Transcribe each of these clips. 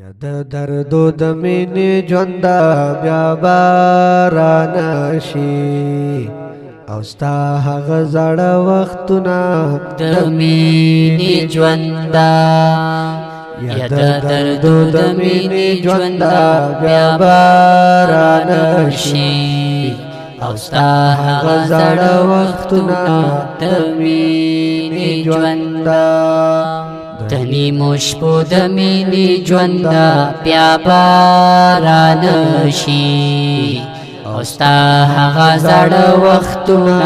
یا د دردو د مینې ژونده بیا باران شي او ستا هغه زړه وختونه د مینې ژونده یا د دردو د مینې ژونده بیا باران شي او ستا هغه زړه وختونه د مینې ژونده د نیمو شپو د مینې ژونده بیا باران شي او ستا هغه زړه وختونه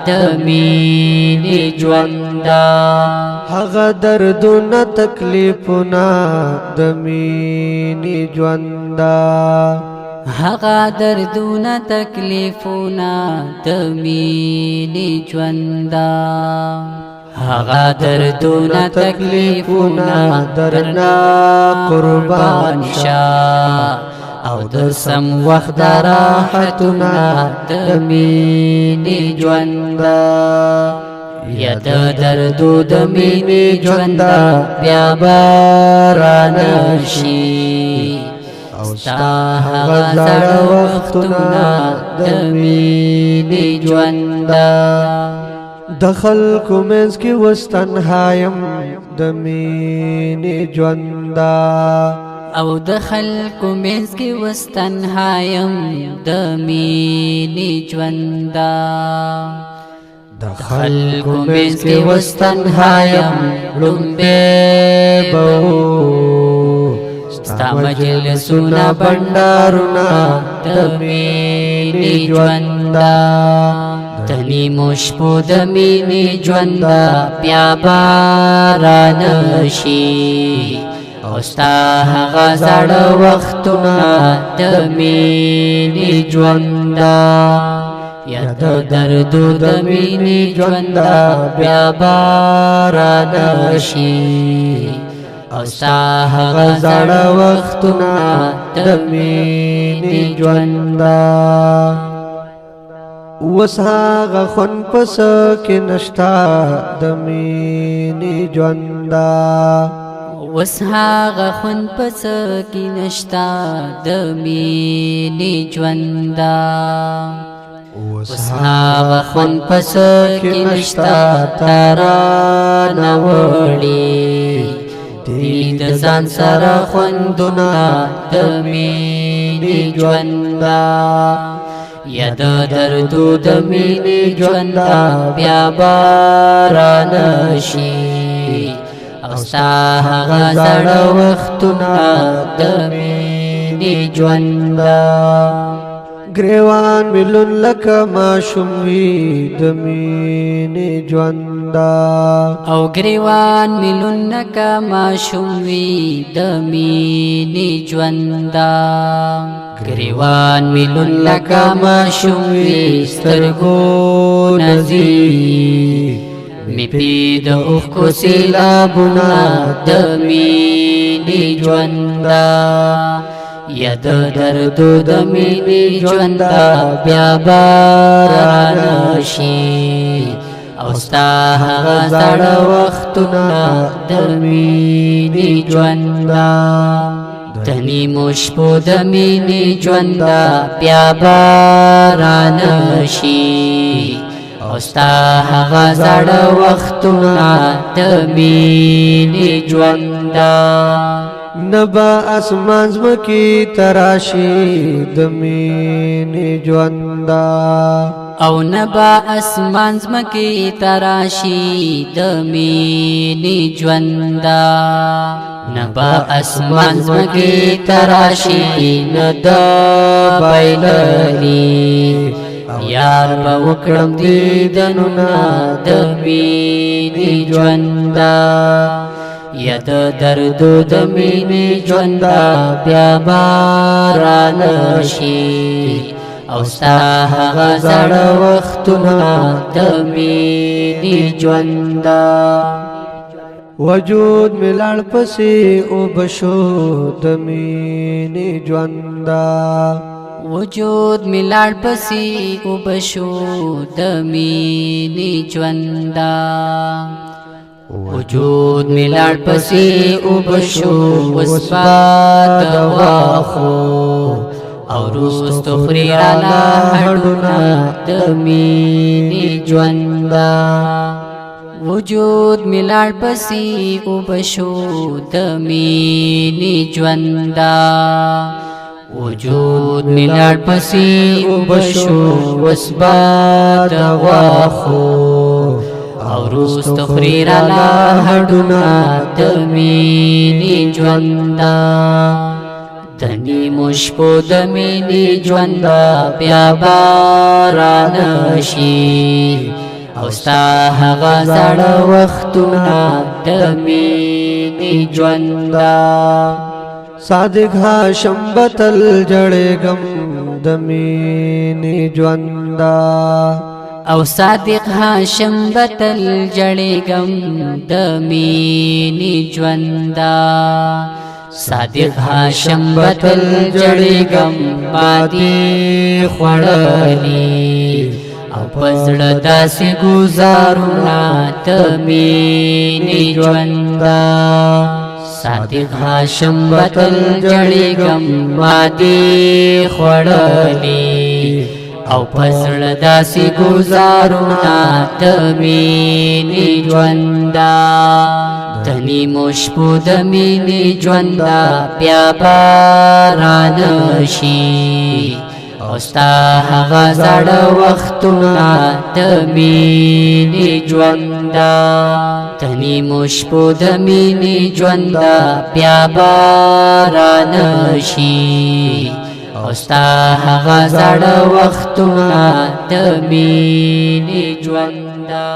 د مینې ژونده هغه دردونه تکلیفونه د مینې ژونده هغه دردونه تکلیفونه د مینې ژونده هغه دردونه تکلیفونه درنا قربان شه او د سم وخت راحتونه د مینې ژونده یا د دردو د مینې ژونده بیا باران شي او ستا هغه زړه وختونه د مینې ژونده د خلکو منځ کې وس تنهایم د مینې ژونده او د خلکو منځ کې وس تنهایم د مینې ژونده د خلکو منځ کې وس تنهایم لومبې بهو ستا مجلسونه بنډارونه د مینې ژونده د نیمو شپو د مینې ژونده بیا باران شي او ستا هغه زړه وختونه د مینې ژونده یا د دردو د مینې ژونده بیا باران شي او ستا هغه زړه وختونه د مینې ژونده وس هغه خون پس کې نشتا د مینې ژونده وس هغه خون پس کې نشتا د مینې ژونده وس هغه خون پس کې نشتا ترانه وړي دی د ځان سره خوندونه د مینې ژونده یا د دردو د مینې ژونده بیا باران شي او ستا هغه زړه وختونه د مینې ژونده ګریوان ملون لکه ماشوم وي د مینې ژونده او ګریوان ملون لکه ماشوم وي د مینې ژونده ګریوان ملون لکه ماشوم وي سترګو نظي می پی د اوښکو سیلابونه د مینې ژونده یا د دردو د مینې ژونده بیا باران شي او ستا هغه زړه وختونه د مینې ژونده د نیمو شپو د مینې ژونده بیا باران شي او ستا هغه زړه وختونه د مینې ژونده نبا اسمان زمکی تراشی د مینې ژونده او نبا اسمان زمکی تراشی د مینې ژونده نبا اسمان زمکی تراشی ند بایللی یار با وکړم دیدنونه د مینې ژونده یا د دردو د مینې ژونده بیا باران شي او ستا هغه زړه وختونه د مینې ژونده وجود ملال پسې او بشو د مینې ژونده وجود ملال پسې او بشو د مینې ژونده وجود ملار پسی اوبشو وسبات واخو او روز تخری رالا هڑونا دمینی جوندا وجود ملار پسی اوبشو دمینی جوندا وجود ملار پسی اوبشو وسبات واخو او روز تخری رالا هڑونا دمینی جوندا دنی مشپو دمینی جوندا بیا بارانشی او ستا هغا زړه وختونه دمینی جوندا صادق هاشم بتل جړېږم دمینی جوندا او صادق هاشم بتل جړېږم دمینی جوندا صادق هاشم بتل جړېږم مادي خوړلی او پزړه داسې ګزارونه دمینی جوندا صادق هاشم بتل جړېږم مادي خوړلی او پزړه داسې ګزارونه دمینی جوندا دنی مشپو دمینی جوندا بیا بارانشي او ستا هغه زړه وختونه دمینی جوندا دنی مشپو دمینی جوندا بیا بارانشي او ستا هغه زړه وختونه دمینی جوندا